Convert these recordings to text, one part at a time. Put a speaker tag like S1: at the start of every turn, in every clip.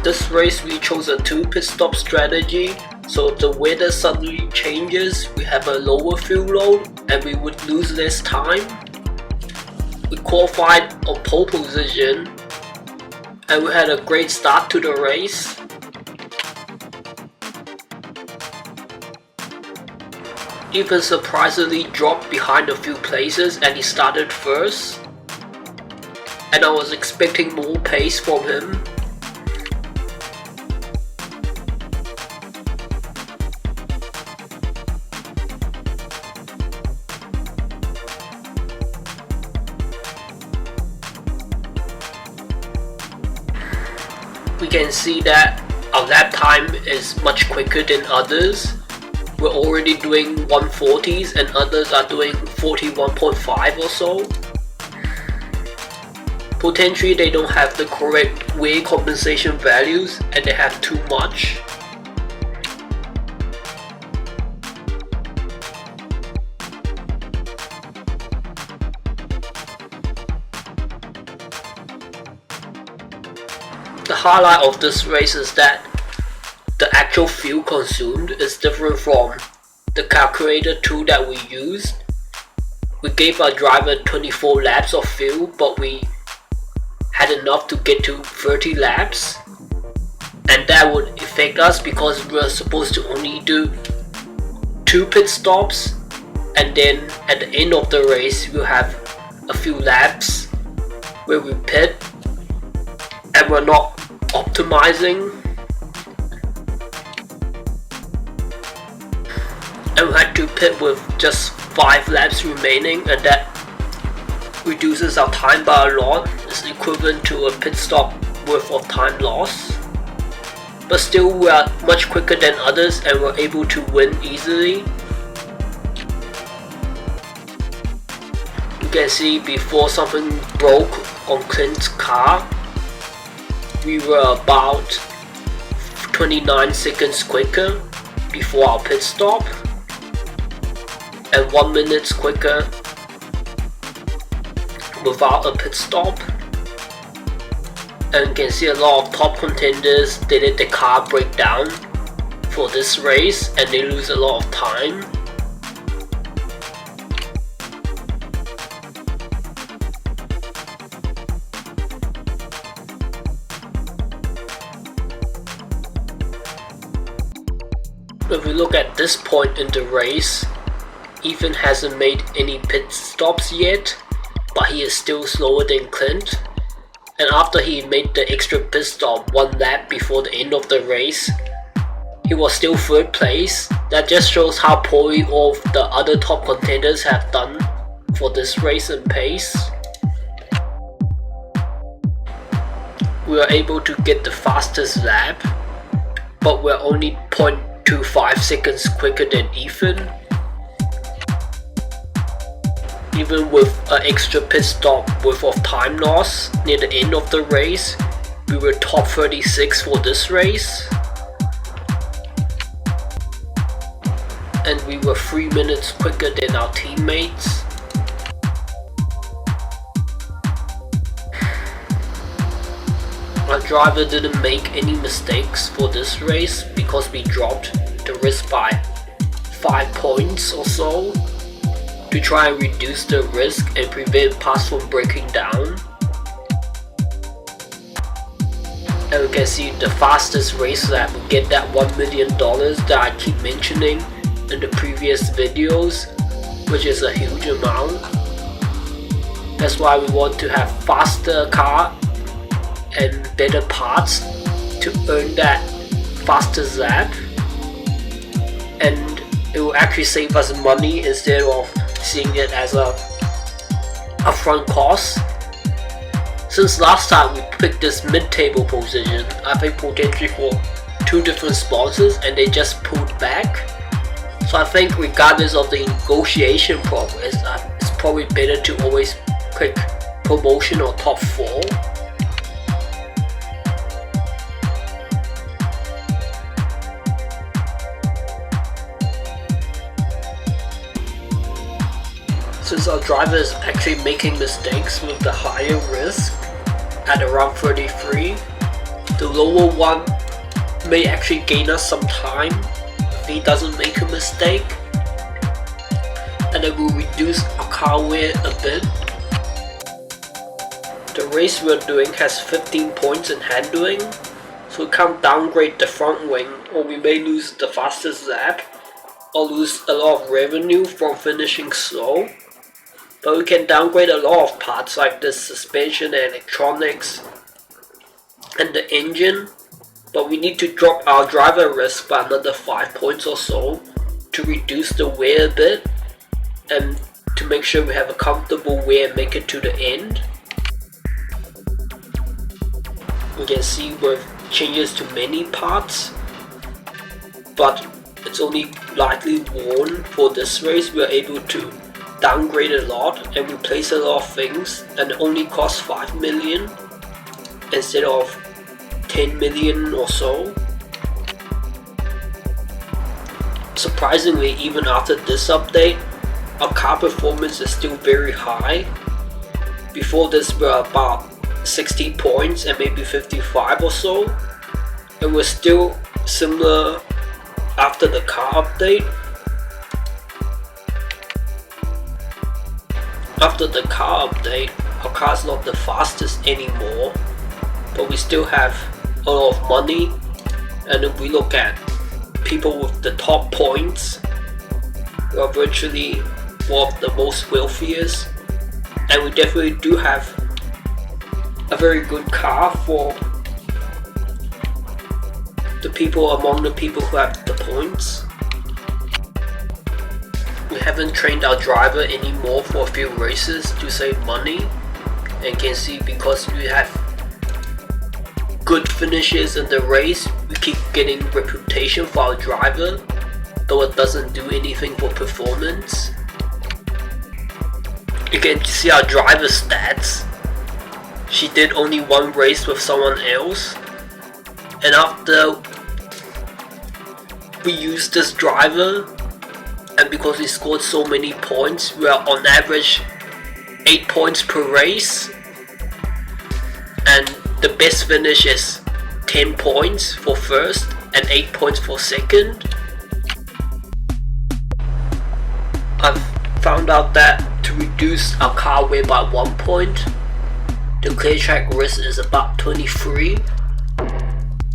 S1: this race we chose a 2 pit stop strategy, so if the weather suddenly changes, we have a lower fuel load and we would lose less time. We qualified on pole position and we had a great start to the race. Ethan surprisingly dropped behind a few places and he started first, and I was expecting more pace from him. We can see that our lap time is much quicker than others. We're already doing 140s and others are doing 41.5 or so. Potentially they don't have the correct wear compensation values and they have too much. The highlight of this race is that the actual fuel consumed is different from the calculator tool that we used. We gave our driver 24 laps of fuel, but we had enough to get to 30 laps, and that would affect us because we're supposed to only do 2 pit stops, and then at the end of the race we'll have a few laps where we pit and we're not optimizing. And we had to pit with just 5 laps remaining, and that reduces our time by a lot. It's equivalent to a pit stop worth of time loss. But still we are much quicker than others and we're able to win easily. You can see before something broke on Clint's car, we were about 29 seconds quicker before our pit stop, and 1 minute quicker without a pit stop. And you can see a lot of top contenders, they let the car break down for this race and they lose a lot of time. If we look at this point in the race, Ethan hasn't made any pit stops yet, but he is still slower than Clint. And after he made the extra pit stop 1 lap before the end of the race, he was still 3rd place. That just shows how poorly all of the other top contenders have done for this race and pace. We were able to get the fastest lap, but we're only 0.25 seconds quicker than Ethan. Even with an extra pit stop worth of time loss near the end of the race, we were top 36 for this race. And we were 3 minutes quicker than our teammates. Our driver didn't make any mistakes for this race because we dropped the risk by 5 points or so, to try and reduce the risk and prevent parts from breaking down. And we can see the fastest race lap will get that $1 million that I keep mentioning in the previous videos, which is a huge amount. That's why we want to have faster car and better parts to earn that fastest lap, and it will actually save us money instead of seeing it as a upfront cost. Since last time we picked this mid-table position, I think potentially for 2 different sponsors and they just pulled back. So I think regardless of the negotiation progress, it's probably better to always pick promotion or top 4. Since our driver is actually making mistakes with the higher risk at around 33, The lower one may actually gain us some time if he doesn't make a mistake, and then we'll reduce our car wear a bit. The race we're doing has 15 points in handling, so we can't downgrade the front wing, or we may lose the fastest lap or lose a lot of revenue from finishing slow. But we can downgrade a lot of parts like the suspension and electronics and the engine, but we need to drop our driver risk by another 5 points or so to reduce the wear a bit and to make sure we have a comfortable wear and make it to the end. We can see with changes to many parts, but it's only lightly worn for this race. We are able to downgrade a lot and replace a lot of things, and it only costs 5 million instead of 10 million or so. Surprisingly, even after this update, our car performance is still very high. Before this we were about 60 points and maybe 55 or so, and we're still similar after the car update. After the car update, our car is not the fastest anymore, but we still have a lot of money. And if we look at people with the top points, we are virtually one of the most wealthiest, and we definitely do have a very good car for the people among the people who have the points. We haven't trained our driver anymore for a few races to save money, and you can see because we have good finishes in the race, we keep getting reputation for our driver, though it doesn't do anything for performance. You can see our driver stats. She did only one race with someone else, and after we used this driver, and because we scored so many points, we are on average 8 points per race, and the best finish is 10 points for first and 8 points for second. I've found out that to reduce our car weight by 1 point, the clear track risk is about 23,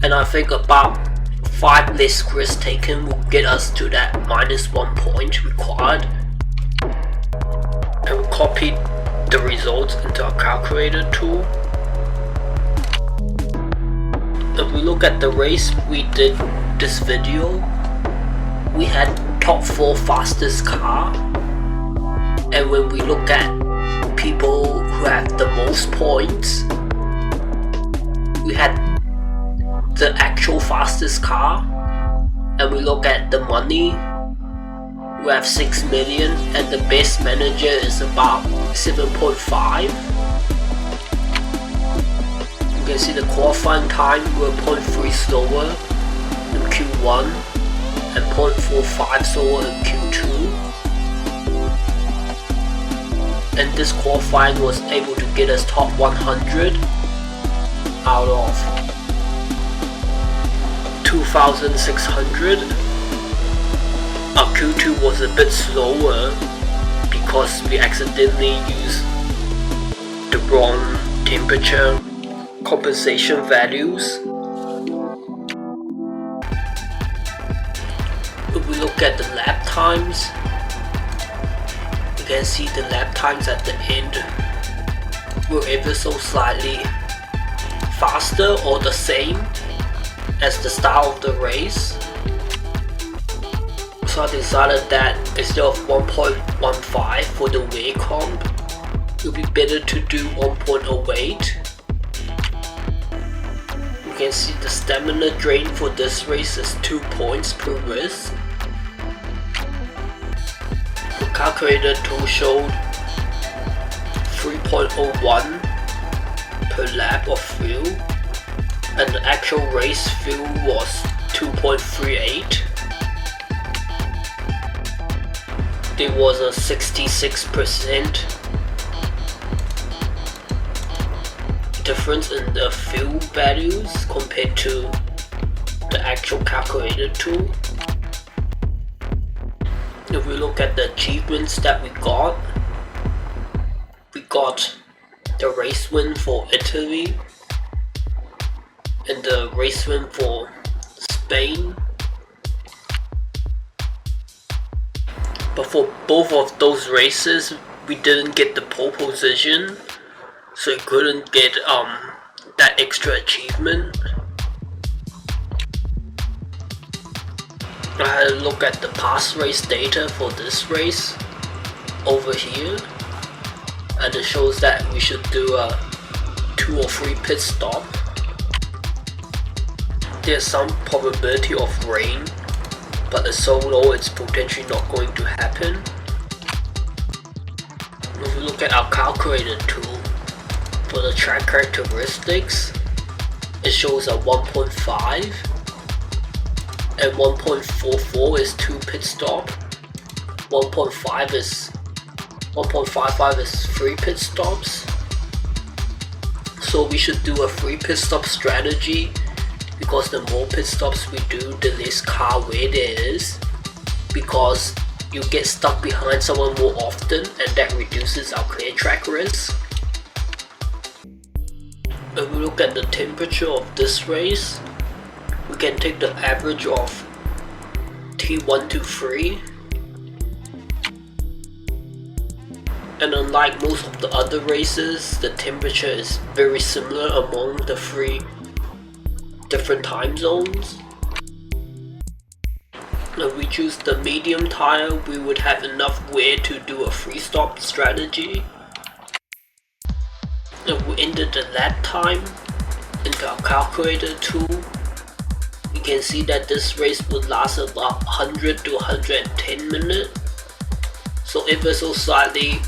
S1: and I think about 5 less risks taken will get us to that -1 point required. And we copied the results into our calculator tool. If we look at the race we did this video, we had top 4 fastest car, and when we look at people who have the most points, we had the actual fastest car, and we look at the money, we have 6 million, and the best manager is about 7.5. You can see the qualifying time, we're 0.3 slower in Q1 and 0.45 slower in Q2. And this qualifying was able to get us top 100 out of 2,600. Our Q2 was a bit slower because we accidentally used the wrong temperature compensation values. If we look at the lap times, you can see the lap times at the end were ever so slightly faster or the same as the start of the race. So I decided that instead of 1.15 for the wear comp, it would be better to do 1.08. You can see the stamina drain for this race is 2 points per race. The calculator tool showed 3.01 per lap of fuel, and the actual race fuel was 2.38. There was a 66% difference in the fuel values compared to the actual calculated tool. If we look at the achievements that we got the race win for Italy and the race win for Spain. But for both of those races, we didn't get the pole position, so we couldn't get that extra achievement. I had a look at the past race data for this race over here, and it shows that we should do a 2 or 3 pit stop. There's some probability of rain, but it's so low it's potentially not going to happen. If we look at our calculator tool for the track characteristics, it shows a 1.5 and 1.44 is 2 pit stop. 1.55 is 3 pit stops. So we should do a 3 pit stop strategy, because the more pit stops we do, the less car wear there is, because you get stuck behind someone more often, and that reduces our clear track risk. If we look at the temperature of this race, we can take the average of T1 to 3, and unlike most of the other races, the temperature is very similar among the 3 different time zones. If we choose the medium tire, we would have enough wear to do a 3 stop strategy. If we enter the lap time into our calculator tool, you can see that this race would last about 100 to 110 minutes. So if it's so slightly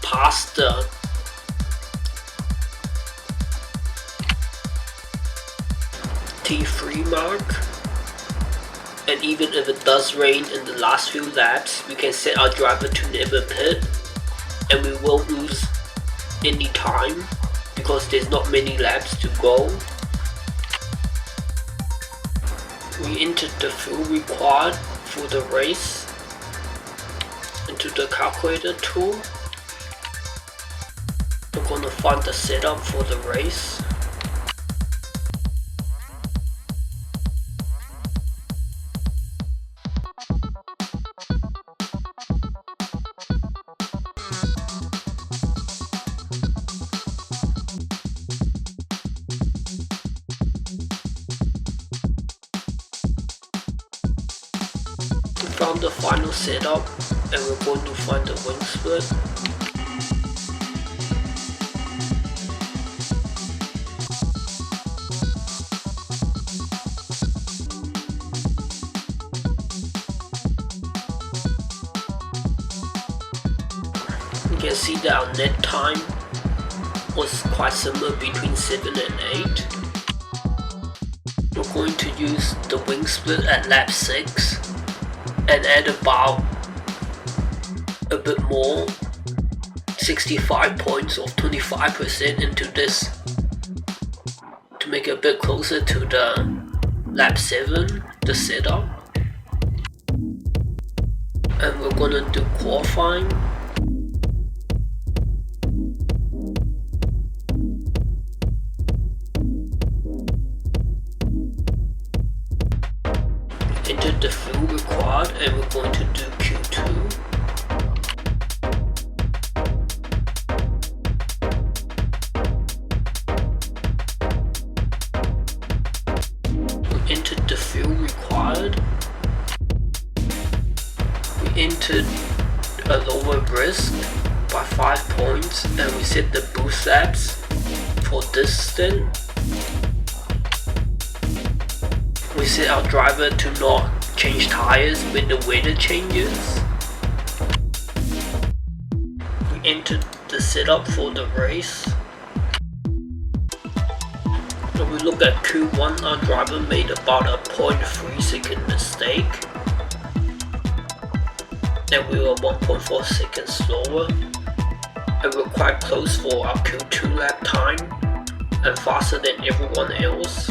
S1: past the T3 mark, and even if it does rain in the last few laps, we can set our driver to never pit, and we won't lose any time because there's not many laps to go. We entered the fuel required for the race into the calculator tool. We're going to find the setup for the race. Found the final setup, and we're going to find the wing split. You can see that our net time was quite similar between 7 and 8. We're going to use the wing split at lap 6. And add about a bit more, 65 points or 25% into this to make it a bit closer to the lap 7, the setup. And we're gonna do qualifying. Entered the fuel required, and we're going to do Q2. We entered the fuel required. We entered a lower risk by 5 points, and we set the boost laps for this stint. We set our driver to not change tires when the weather changes. We entered the setup for the race. When we look at Q1, our driver made about a 0.3 second mistake, and we were 1.4 seconds slower, and we're quite close for our Q2 lap time. and faster than everyone else,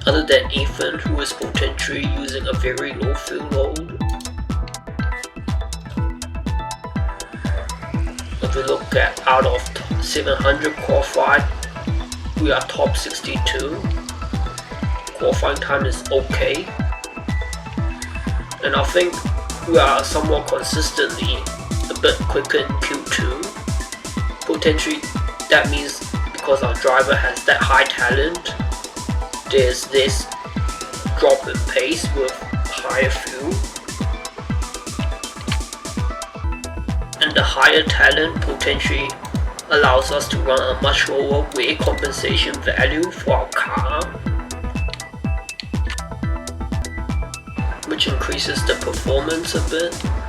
S1: other than Ethan, who is potentially using a very low fuel load. If we look at out of 700 qualified, we are top 62. Qualifying time is okay, and I think we are somewhat consistently a bit quicker in Q2. Potentially that means because our driver has that high talent, there's this drop in pace with higher fuel, and the higher talent potentially allows us to run a much lower weight compensation value for our car, which increases the performance a bit.